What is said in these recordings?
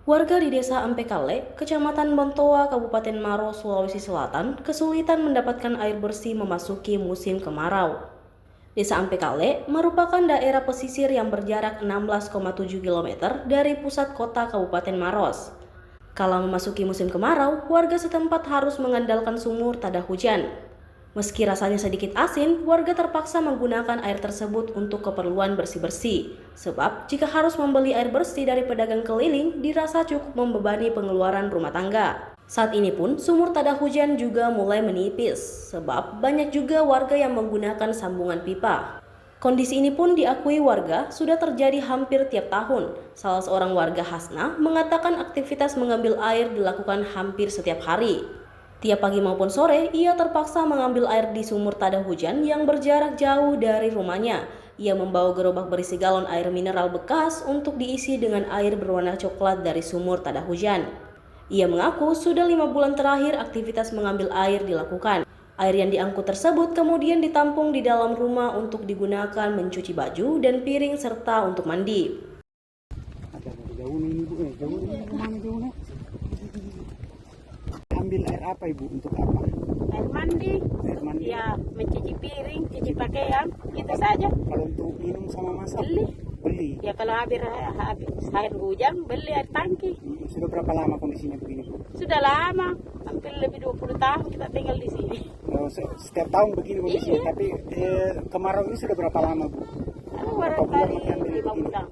Warga di Desa Ampekale, Kecamatan Bontoa, Kabupaten Maros, Sulawesi Selatan, kesulitan mendapatkan air bersih memasuki musim kemarau. Desa Ampekale merupakan daerah pesisir yang berjarak 16,7 km dari pusat kota Kabupaten Maros. Kala memasuki musim kemarau, warga setempat harus mengandalkan sumur tada hujan. Meski rasanya sedikit asin, warga terpaksa menggunakan air tersebut untuk keperluan bersih-bersih. Sebab jika harus membeli air bersih dari pedagang keliling, dirasa cukup membebani pengeluaran rumah tangga. Saat ini pun sumur tada hujan juga mulai menipis, sebab banyak juga warga yang menggunakan sambungan pipa. Kondisi ini pun diakui warga sudah terjadi hampir tiap tahun. Salah seorang warga Hasna mengatakan aktivitas mengambil air dilakukan hampir setiap hari. Tiap pagi maupun sore, ia terpaksa mengambil air di sumur tada hujan yang berjarak jauh dari rumahnya. Ia membawa gerobak berisi galon air mineral bekas untuk diisi dengan air berwarna coklat dari sumur tada hujan. Ia mengaku sudah 5 bulan terakhir aktivitas mengambil air dilakukan. Air yang diangkut tersebut kemudian ditampung di dalam rumah untuk digunakan mencuci baju dan piring serta untuk mandi. Ambil air apa Ibu? Untuk apa? Air mandi. Air mandi. Ya, mencuci piring, cuci pakaian, itu saja. Kalau untuk minum sama masak? Beli. Beli. Ya kalau habis air hujan, beli air tangki. Sudah berapa lama kondisinya begini Bu? Sudah lama, hampir lebih 20 tahun kita tinggal di sini. Oh, setiap tahun begini kondisinya. Iya. Tapi kemarau ini sudah berapa lama Bu? Barang kali 5 bulan.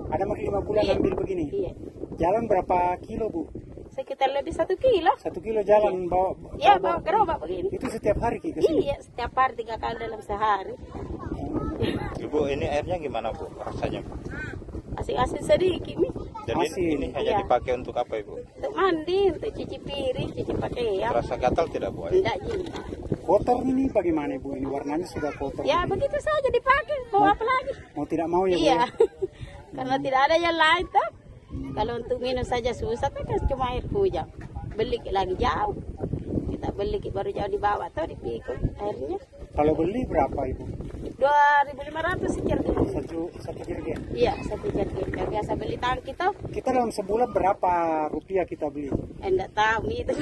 Ada makin 5 bulan Iya. ambil begini? Iya. Jalan berapa kilo Bu? Sekitar lebih 1 kilo. 1 kilo jalan bawa? Ya, bawa gerobak begini. Itu setiap hari ke sini? Iya, setiap hari 3 kali dalam sehari. Ibu, ini airnya gimana Bu rasanya Bu? Asin-asin sedikit nih. Jadi Asin. ini hanya Iya. dipakai untuk apa Ibu? Untuk mandi, untuk cuci piring, cuci pakaian. Terasa gatal tidak Bu? Tidak juga. Kotor ini bagaimana Bu? Ini warnanya sudah kotor. Ya begitu saja dipakai, mau apa lagi? Mau tidak mau ya Bu? Iya, karena tidak ada yang lain toh. Kalau untuk minum saja susah, kan cuma air hujan. Beli lagi jauh. Kita beli baru jauh dibawa toh dipikul airnya. Kalau beli berapa Ibu? 2.500 sejergen. Satu jerigen. Iya, 1 jergen. Yang biasa beli tangki toh. Kita dalam sebulan berapa rupiah kita beli? Enggak tahu itu.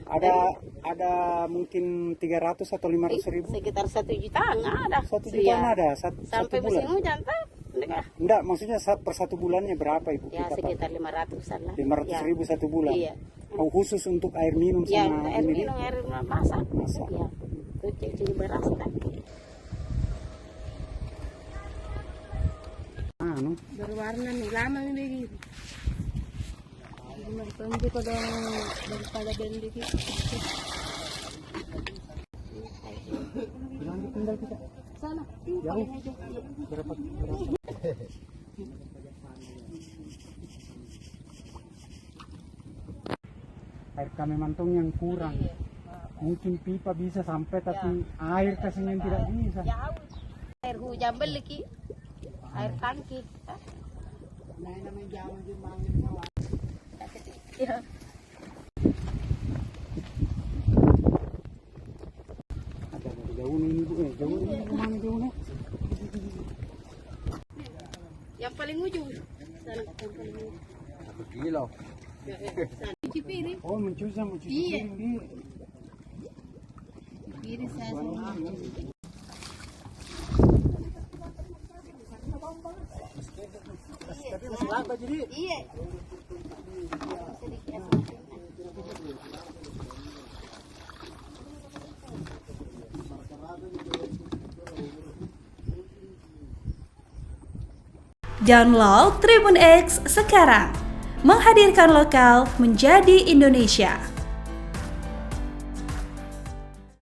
Ada mungkin 300 atau 500 ribu? Sekitar 1 jutaan ada. 1 jutaan ada satu Sampai bulan? musim hujan toh. Enggak, maksudnya per 1 bulannya berapa Ibu? Ya kita sekitar 500-an lah. 500 Ya. ribu 1 bulan? Iya. Oh, khusus untuk air minum Ya, sama air ini? minum, air masak. Masak. Ya, cuci beras tak. Anu, Berwarna nih, lama nih begitu. Nanti pada daripada beli gitu. lanjut tinggal kita. Sana, Jauh. Berapa? Air kami mantong yang kurang. Mungkin pipa bisa sampai tapi air kasihnya yang tidak bisa. jauh. Air hujan beli ki. Air tangki. Ya. Ada jauh ini Bu, jauh ini kemana jauhnya? Yang paling ujung. Sana yang paling ujung. 1 kilo. Sana. Cuci piring. Oh, mencuci Iya. piring. Piring saya semua. Tapi masih lama jadi. Iya. Download Tribun X sekarang, menghadirkan lokal menjadi Indonesia.